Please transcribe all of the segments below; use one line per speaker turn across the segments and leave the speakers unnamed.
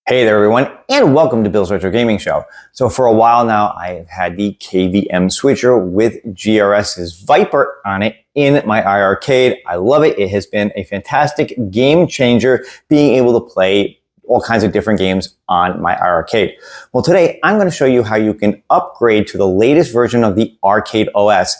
Hey there everyone, and welcome to Bill's Retro Gaming Show. So for a while now, I've had the KVM Switcher with GRS's Viper on it in my iiRcade. I love it. It has been a fantastic game changer being able to play all kinds of different games on my iiRcade. Well, today I'm going to show you how you can upgrade to the latest version of the Rcade OS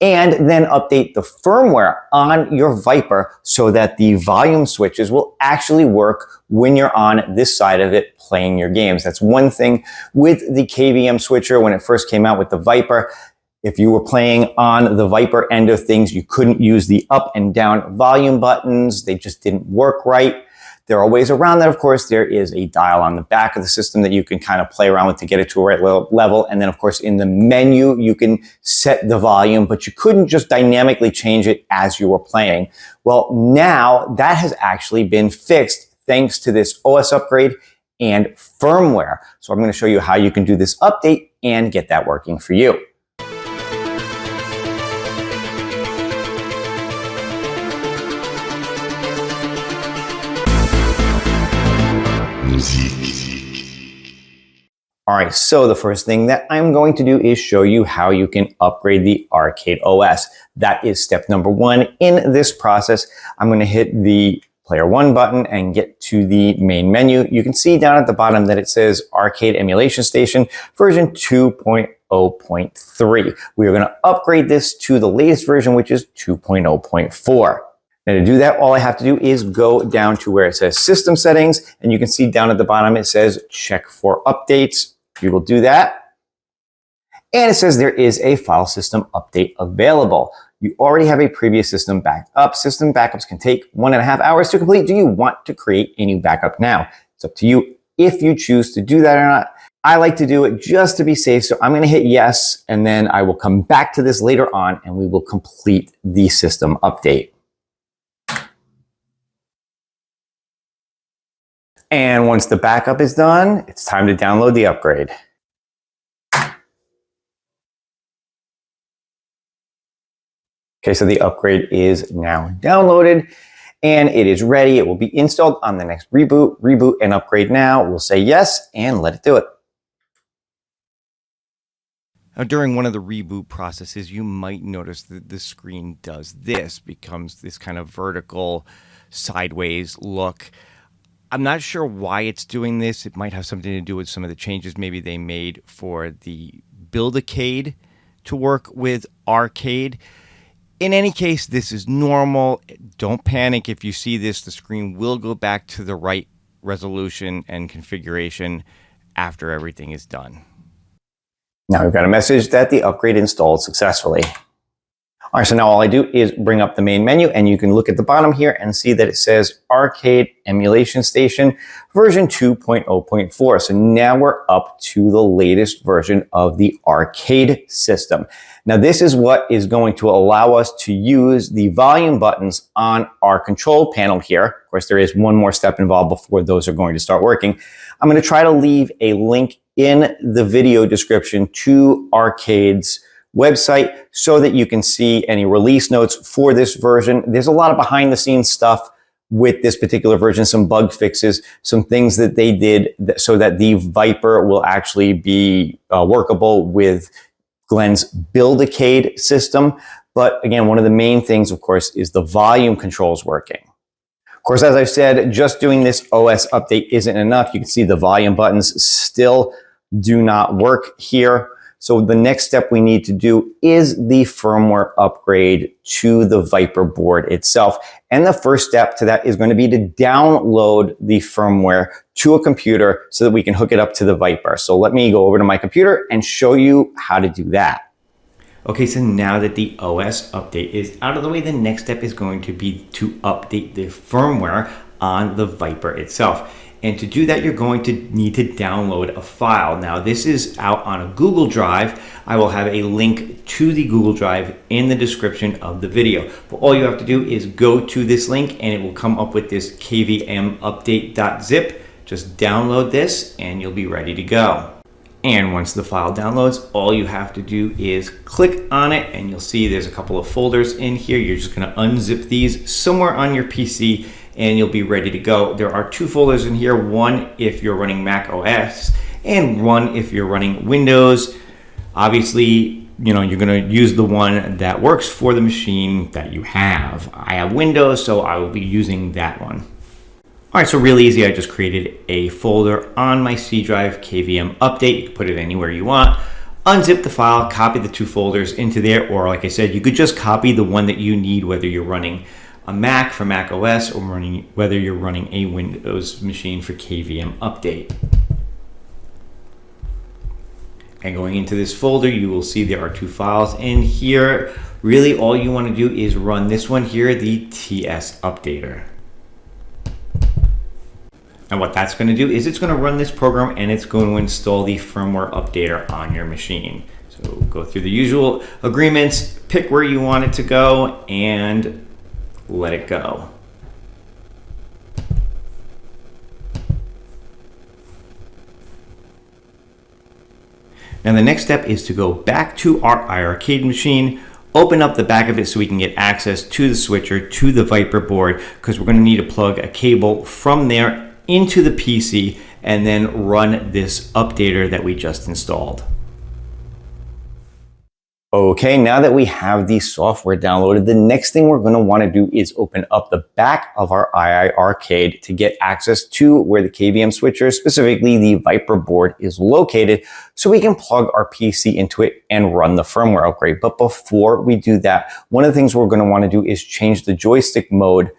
and then update the firmware on your Viper so that the volume switches will actually work when you're on this side of it playing your games. That's one thing with the KVM Switcher when it first came out with the Viper. If you were playing on the Viper end of things, you couldn't use the up and down volume buttons. They just didn't work right. There are ways around that, of course. There is a dial on the back of the system that you can kind of play around with to get it to a right level. And then, of course, in the menu, you can set the volume, but you couldn't just dynamically change it as you were playing. Well, now that has actually been fixed thanks to this OS upgrade and firmware. So I'm going to show you how you can do this update and get that working for you. All right, so the first thing that I'm going to do is show you how you can upgrade the Rcade OS. That is step number one in this process. I'm going to hit the player one button and get to the main menu. You can see down at the bottom that it says Rcade Emulation Station version 2.0.3. We are going to upgrade this to the latest version, which is 2.0.4. Now to do that, all I have to do is go down to where it says System Settings, and you can see down at the bottom it says Check for Updates. You will do that. And it says there is a file system update available. You already have a previous system backed up. System backups can take 1.5 hours to complete. Do you want to create a new backup now? It's up to you if you choose to do that or not. I like to do it just to be safe, so I'm going to hit yes, and then I will come back to this later on and we will complete the system update. And once the backup is done, it's time to download the upgrade. Okay, so the upgrade is now downloaded and it is ready. It will be installed on the next reboot. Reboot and upgrade now. We'll say yes and let it do it.
Now, during one of the reboot processes, you might notice that the screen does this, becomes this kind of vertical sideways look. I'm not sure why it's doing this. It might have something to do with some of the changes maybe they made for the Build-A-Cade to work with Rcade. In any case, this is normal. Don't panic if you see this. The screen will go back to the right resolution and configuration after everything is done.
Now we've got a message that the upgrade installed successfully. All right, so now all I do is bring up the main menu and you can look at the bottom here and see that it says Rcade Emulation Station version 2.0.4. So now we're up to the latest version of the Rcade system. Now this is what is going to allow us to use the volume buttons on our control panel here. Of course, there is one more step involved before those are going to start working. I'm going to try to leave a link in the video description to Rcade's website so that you can see any release notes for this version. There's a lot of behind the scenes stuff with this particular version, some bug fixes, some things that they did so that the Viper will actually be workable with Glenn's Build-A-Cade system. But again, one of the main things, of course, is the volume controls working. Of course, as I've said, just doing this OS update isn't enough. You can see the volume buttons still do not work here. So the next step we need to do is the firmware upgrade to the Viper board itself. And the first step to that is going to be to download the firmware to a computer so that we can hook it up to the Viper. So let me go over to my computer and show you how to do that.
Okay, so now that the OS update is out of the way, the next step is going to be to update the firmware on the Viper itself. And to do that, you're going to need to download a file. Now, this is out on a Google Drive. I will have a link to the Google Drive in the description of the video. But all you have to do is go to this link and it will come up with this kvm update.zip. Just download this and you'll be ready to go. And once the file downloads, all you have to do is click on it and you'll see there's a couple of folders in here. You're just going to unzip these somewhere on your PC and you'll be ready to go. There are two folders in here, one if you're running Mac OS and one if you're running Windows. Obviously, you're going to use the one that works for the machine that you have. I have Windows, so I will be using that one. All right, so really easy. I just created a folder on my C drive, KVM Update. You can put it anywhere you want. Unzip the file, copy the two folders into there, or like I said, you could just copy the one that you need, whether you're running a Mac for Mac OS or whether you're running a Windows machine for KVM Update. And going into this folder, you will see there are two files in here. Really, all you want to do is run this one here, the TS Updater. And what that's going to do is it's going to run this program and it's going to install the firmware updater on your machine. So go through the usual agreements, pick where you want it to go, and let it go. Now the next step is to go back to our iiRcade machine, open up the back of it so we can get access to the switcher, to the Viper board, because we're going to need to plug a cable from there into the PC and then run this updater that we just installed.
Okay, now that we have the software downloaded, the next thing we're going to want to do is open up the back of our iiRcade to get access to where the KVM switcher, specifically the Viper board, is located so we can plug our PC into it and run the firmware upgrade. But before we do that, one of the things we're going to want to do is change the joystick mode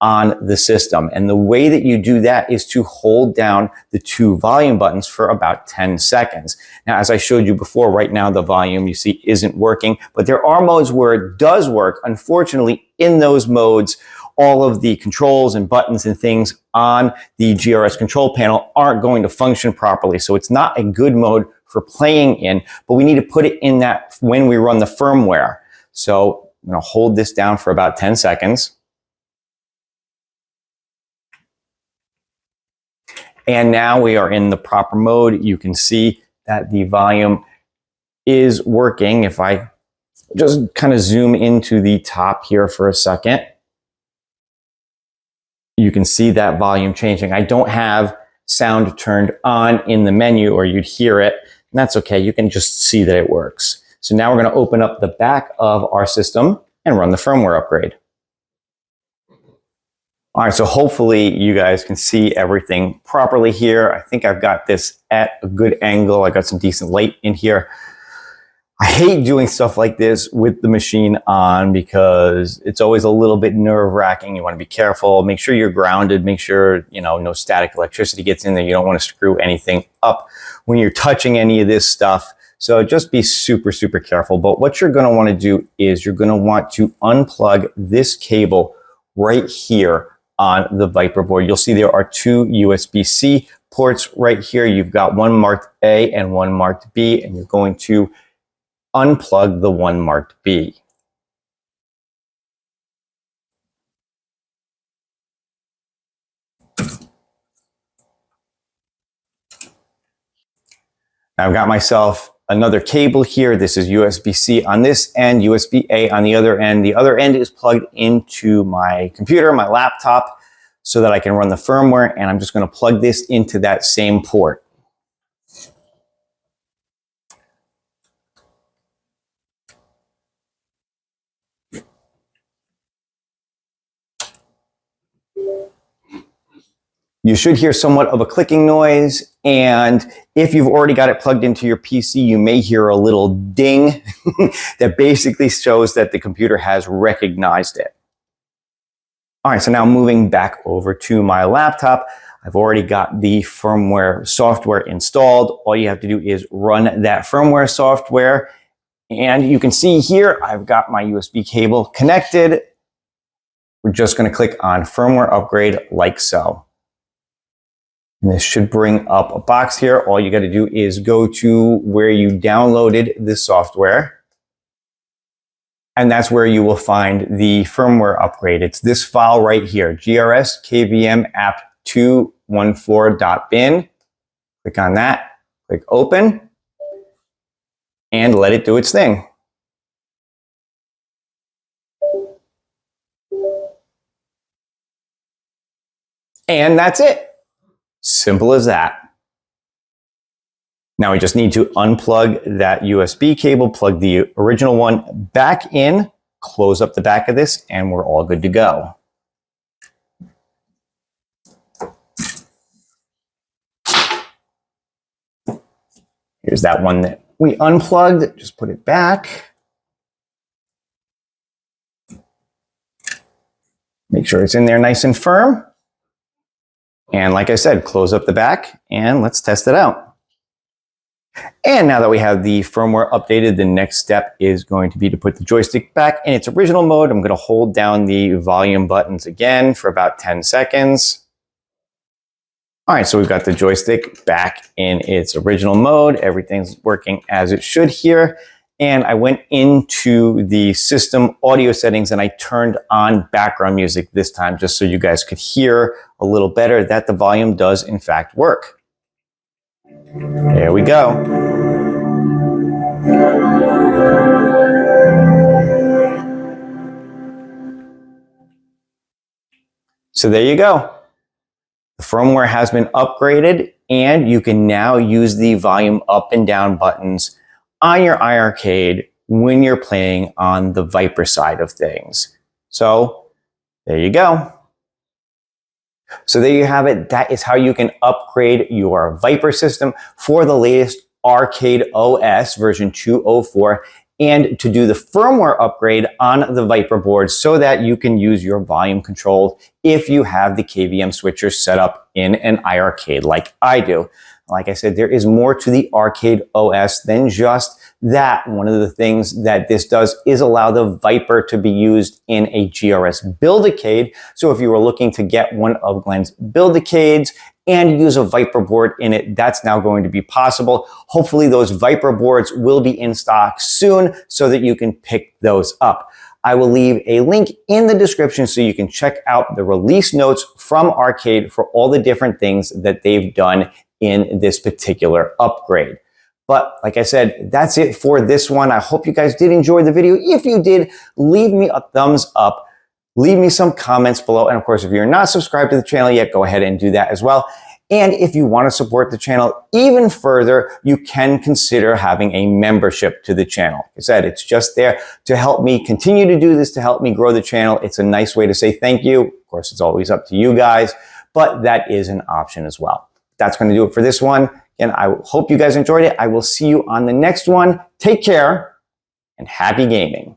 on the system. And the way that you do that is to hold down the two volume buttons for about 10 seconds. Now, as I showed you before, right now the volume you see isn't working, but there are modes where it does work. Unfortunately, in those modes, all of the controls and buttons and things on the GRS control panel aren't going to function properly. So it's not a good mode for playing in, but we need to put it in that when we run the firmware. So I'm going to hold this down for about 10 seconds. And now we are in the proper mode. You can see that the volume is working. If I just kind of zoom into the top here for a second, you can see that volume changing. I don't have sound turned on in the menu or you'd hear it, and that's okay. You can just see that it works. So now we're going to open up the back of our system and run the firmware upgrade. All right, so hopefully you guys can see everything properly here. I think I've got this at a good angle. I got some decent light in here. I hate doing stuff like this with the machine on because it's always a little bit nerve-wracking. You want to be careful, make sure you're grounded, make sure, no static electricity gets in there. You don't want to screw anything up when you're touching any of this stuff. So just be super, super careful. But what you're going to want to do is you're going to want to unplug this cable right here on the Viper board. You'll see there are two USB-C ports right here. You've got one marked A and one marked B, and you're going to unplug the one marked B. I've got myself another cable here. This is USB-C on this end, USB-A on the other end. The other end is plugged into my computer, my laptop, so that I can run the firmware, and I'm just going to plug this into that same port. You should hear somewhat of a clicking noise, and if you've already got it plugged into your PC, you may hear a little ding that basically shows that the computer has recognized it. All right, so now moving back over to my laptop, I've already got the firmware software installed. All you have to do is run that firmware software, and you can see here I've got my USB cable connected. We're just going to click on Firmware Upgrade like so. And this should bring up a box here. All you got to do is go to where you downloaded the software. And that's where you will find the firmware upgrade. It's this file right here, GRS KVM app 214.bin. Click on that, click open, and let it do its thing. And that's it. Simple as that. Now we just need to unplug that USB cable, plug the original one back in, close up the back of this, and we're all good to go. Here's that one that we unplugged. Just put it back. Make sure it's in there nice and firm. And like I said, close up the back and let's test it out. And now that we have the firmware updated, the next step is going to be to put the joystick back in its original mode. I'm going to hold down the volume buttons again for about 10 seconds. All right, so we've got the joystick back in its original mode. Everything's working as it should here. And I went into the system audio settings and I turned on background music this time just so you guys could hear a little better that the volume does in fact work. There we go. So there you go. The firmware has been upgraded and you can now use the volume up and down buttons on your iiRcade when you're playing on the Viper side of things. So there you go. So there you have it. That is how you can upgrade your Viper system for the latest Rcade OS version 2.04 and to do the firmware upgrade on the Viper board so that you can use your volume control if you have the KVM Switcher set up in an iiRcade like I do. Like I said, there is more to the Rcade OS than just that. One of the things that this does is allow the Viper to be used in a GRS Build-A-Cade. So if you were looking to get one of Glenn's Build-A-Cades and use a Viper board in it, that's now going to be possible. Hopefully those Viper boards will be in stock soon so that you can pick those up. I will leave a link in the description so you can check out the release notes from Rcade for all the different things that they've done in this particular upgrade. But like I said, that's it for this one. I hope you guys did enjoy the video. If you did, leave me a thumbs up, leave me some comments below. And of course, if you're not subscribed to the channel yet, go ahead and do that as well. And if you want to support the channel even further, you can consider having a membership to the channel. Like I said, it's just there to help me continue to do this, to help me grow the channel. It's a nice way to say thank you. Of course, it's always up to you guys, but that is an option as well. That's going to do it for this one. And I hope you guys enjoyed it. I will see you on the next one. Take care and happy gaming.